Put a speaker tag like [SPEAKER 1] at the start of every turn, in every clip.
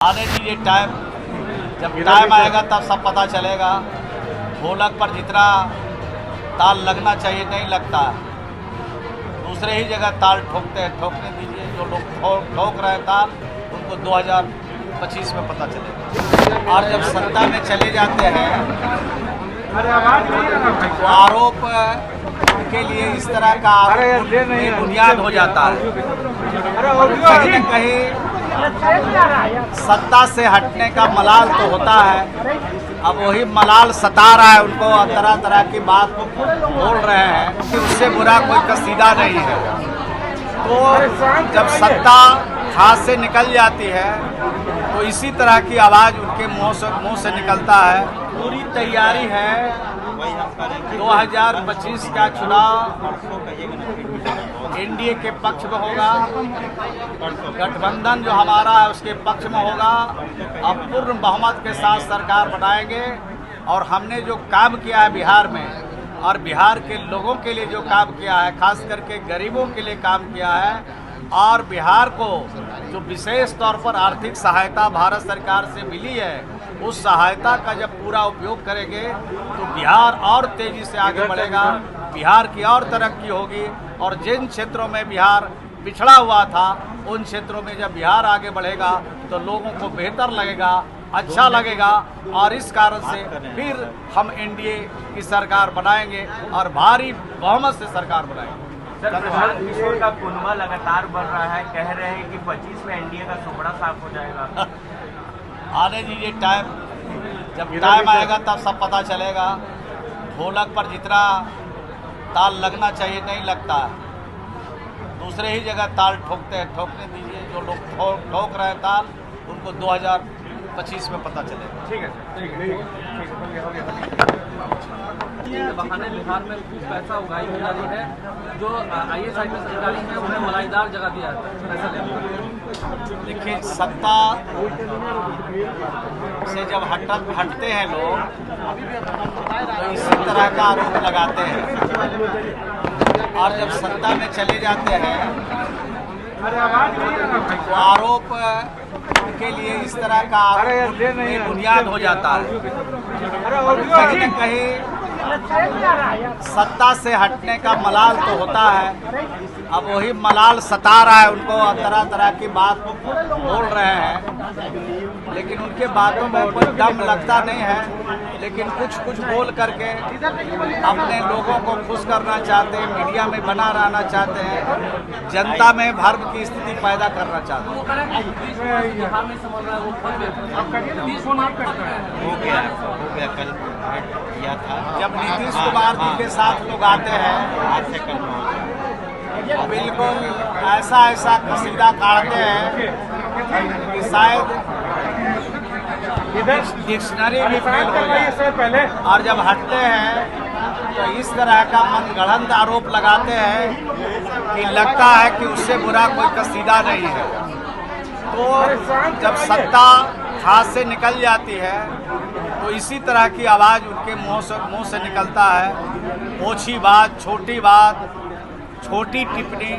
[SPEAKER 1] आने दीजिए टाइम, जब टाइम आएगा तब सब पता चलेगा। ढोलक पर जितना ताल लगना चाहिए नहीं लगता, दूसरे ही जगह ताल ठोकते हैं। ठोकने दीजिए, जो लोग ठोक रहे हैं ताल, उनको 2025 में पता चलेगा। और जब सत्ता में चले जाते हैं तो आरोप के लिए इस तरह का आरोप बेबुनियाद हो जाता है। कहीं न कहीं सत्ता से हटने का मलाल तो होता है, अब वही मलाल सता रहा है उनको, तरह तरह की बात बोल रहे हैं कि उससे बुरा कोई कसीदा नहीं है। तो जब सत्ता हाथ से निकल जाती है तो इसी तरह की आवाज़ उनके मुंह से निकलता है। पूरी तैयारी है 2025 का चुनाव एनडीए के पक्ष में होगा, गठबंधन जो हमारा है उसके पक्ष में होगा। अब पूर्ण बहुमत के साथ सरकार बनाएंगे। और हमने जो काम किया है बिहार में, और बिहार के लोगों के लिए जो काम किया है, खास करके गरीबों के लिए काम किया है, और बिहार को जो विशेष तौर पर आर्थिक सहायता भारत सरकार से मिली है, उस सहायता का जब पूरा उपयोग करेंगे तो बिहार और तेज़ी से आगे बढ़ेगा, बिहार की और तरक्की होगी। और जिन क्षेत्रों में बिहार पिछड़ा हुआ था, उन क्षेत्रों में जब बिहार आगे बढ़ेगा तो लोगों को बेहतर लगेगा, अच्छा लगेगा। और इस कारण से फिर हम एनडीए की सरकार बनाएंगे और भारी बहुमत से सरकार बनाएंगे।
[SPEAKER 2] सर, प्रशांत किशोर का पुनवा लगातार बढ़ रहा है, कह रहे हैं कि 25 में एनडीए का सुपड़ा साफ हो जाएगा।
[SPEAKER 1] आने दीजिए टाइम, जब टाइम आएगा तब सब पता चलेगा। ढोलक पर जितना ताल लगना चाहिए नहीं लगता, दूसरे ही जगह ताल ठोकते हैं। ठोकने दीजिए, जो लोग ठोक रहे हैं ताल, उनको 2025 में पता चलेगा।
[SPEAKER 2] ठीक है सर, ठीक है।
[SPEAKER 3] बहाने बिहार में खूब पैसा उगाई जा रही है, जो IAS अधिकारी हैं उन्हें मलाईदार जगह दिया है।
[SPEAKER 1] देखिए, सत्ता से जब हटते हैं लोग तो इसी तरह का आरोप लगाते हैं, और जब सत्ता में चले जाते हैं तो आरोप के लिए इस तरह का आरोप बेबुनियाद हो जाता है। कहीं न कहीं सत्ता से हटने का मलाल तो होता है, अब वही मलाल सता रहा है उनको, तरह तरह की बात बोल रहे हैं, लेकिन उनके बातों में कोई दम लगता नहीं है। लेकिन कुछ बोल करके अपने लोगों को खुश करना चाहते हैं, मीडिया में बना रहना चाहते हैं, जनता में भ्रम की स्थिति पैदा करना चाहते हैं।
[SPEAKER 2] हो गया कल किया था।
[SPEAKER 1] जब नीतीश कुमार जी के साथ लोग आते हैं
[SPEAKER 2] आज से कल
[SPEAKER 1] तो बिल्कुल ऐसा कसीदा काटते हैं कि शायद डिक्शनरी भी फेल हो जाए। और जब हटते हैं तो इस तरह का मनगढ़ंत आरोप लगाते हैं कि लगता है कि उससे बुरा कोई कसीदा नहीं है। तो जब सत्ता हाथ से निकल जाती है तो इसी तरह की आवाज़ उनके मुंह से निकलता है। ओछी बात, छोटी टिप्पणी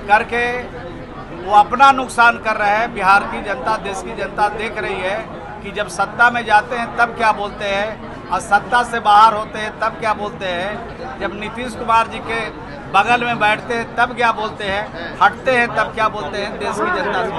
[SPEAKER 1] करके वो अपना नुकसान कर रहे हैं। बिहार की जनता, देश की जनता देख रही है कि जब सत्ता में जाते हैं तब क्या बोलते हैं, और सत्ता से बाहर होते हैं तब क्या बोलते हैं। जब नीतीश कुमार जी के बगल में बैठते हैं तब क्या बोलते हैं, हटते हैं तब क्या बोलते हैं, देश की जनता से।